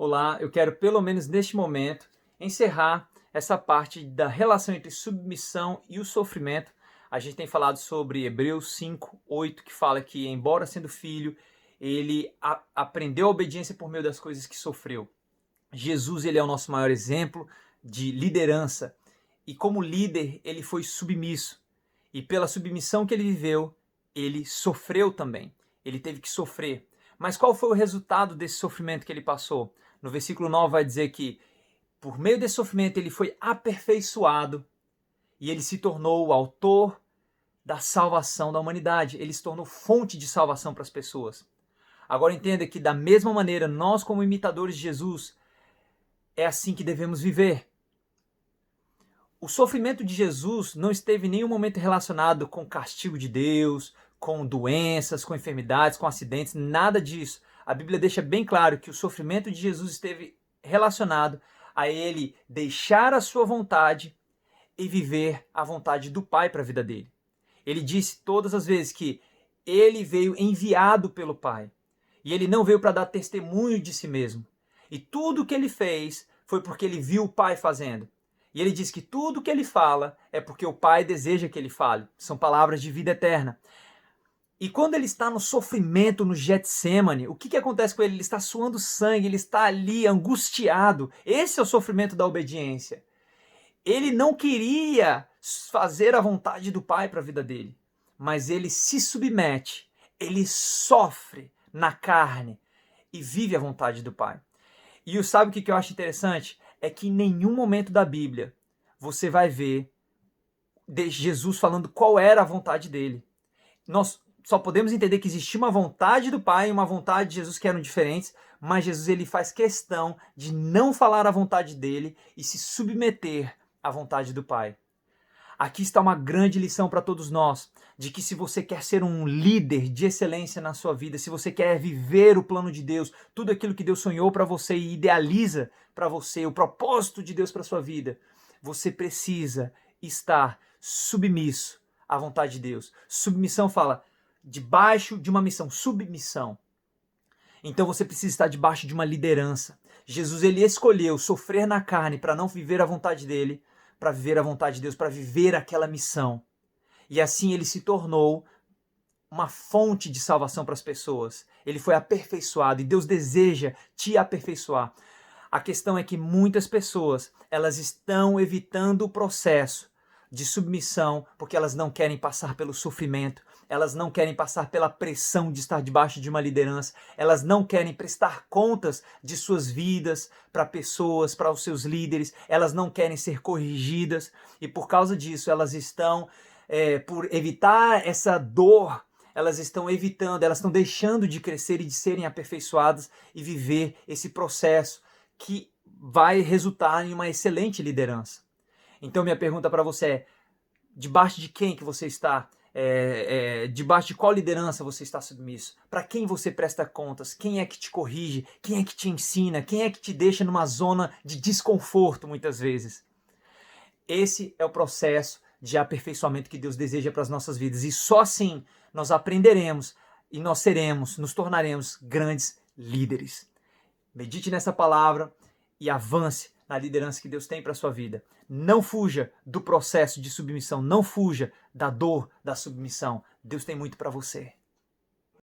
Olá, eu quero pelo menos neste momento encerrar essa parte da relação entre submissão e o sofrimento. A gente tem falado sobre Hebreus 5:8, que fala que, embora sendo filho, ele aprendeu a obediência por meio das coisas que sofreu. Jesus, ele é o nosso maior exemplo de liderança, e como líder ele foi submisso, e pela submissão que ele viveu, ele sofreu também, ele teve que sofrer. Mas qual foi o resultado desse sofrimento que ele passou? No versículo 9 vai dizer que por meio desse sofrimento ele foi aperfeiçoado e ele se tornou o autor da salvação da humanidade, ele se tornou fonte de salvação para as pessoas. Agora entenda que da mesma maneira, nós como imitadores de Jesus, é assim que devemos viver. O sofrimento de Jesus não esteve em nenhum momento relacionado com o castigo de Deus, com doenças, com enfermidades, com acidentes, nada disso. A Bíblia deixa bem claro que o sofrimento de Jesus esteve relacionado a ele deixar a sua vontade e viver a vontade do Pai para a vida dele. Ele disse todas as vezes que ele veio enviado pelo Pai e ele não veio para dar testemunho de si mesmo. E tudo o que ele fez foi porque ele viu o Pai fazendo. E ele diz que tudo o que ele fala é porque o Pai deseja que ele fale. São palavras de vida eterna. E quando ele está no sofrimento, no Getsemane, o que acontece com ele? Ele está suando sangue, ele está ali angustiado. Esse é o sofrimento da obediência. Ele não queria fazer a vontade do Pai para a vida dele, mas ele se submete, ele sofre na carne e vive a vontade do Pai. E sabe o que eu acho interessante? É que em nenhum momento da Bíblia você vai ver Jesus falando qual era a vontade dele. Nós só podemos entender que existia uma vontade do Pai e uma vontade de Jesus que eram diferentes, mas Jesus ele faz questão de não falar a vontade dele e se submeter à vontade do Pai. Aqui está uma grande lição para todos nós, de que se você quer ser um líder de excelência na sua vida, se você quer viver o plano de Deus, tudo aquilo que Deus sonhou para você e idealiza para você, o propósito de Deus para sua vida, você precisa estar submisso à vontade de Deus. Submissão fala debaixo de uma missão, submissão. Então você precisa estar debaixo de uma liderança. Jesus ele escolheu sofrer na carne para não viver a vontade dele, para viver a vontade de Deus, para viver aquela missão. E assim ele se tornou uma fonte de salvação para as pessoas. Ele foi aperfeiçoado e Deus deseja te aperfeiçoar. A questão é que muitas pessoas, elas estão evitando o processo de submissão porque elas não querem passar pelo sofrimento, elas não querem passar pela pressão de estar debaixo de uma liderança, elas não querem prestar contas de suas vidas para pessoas, para os seus líderes, elas não querem ser corrigidas e por causa disso elas estão, por evitar essa dor, elas estão deixando de crescer e de serem aperfeiçoadas e viver esse processo que vai resultar em uma excelente liderança. Então minha pergunta para você é, debaixo de quem que você está? Debaixo de qual liderança você está submisso? Para quem você presta contas? Quem é que te corrige? Quem é que te ensina? Quem é que te deixa numa zona de desconforto muitas vezes? Esse é o processo de aperfeiçoamento que Deus deseja para as nossas vidas. E só assim nós aprenderemos e nós nos tornaremos grandes líderes. Medite nessa palavra e avance na liderança que Deus tem para a sua vida. Não fuja do processo de submissão, não fuja da dor da submissão. Deus tem muito para você.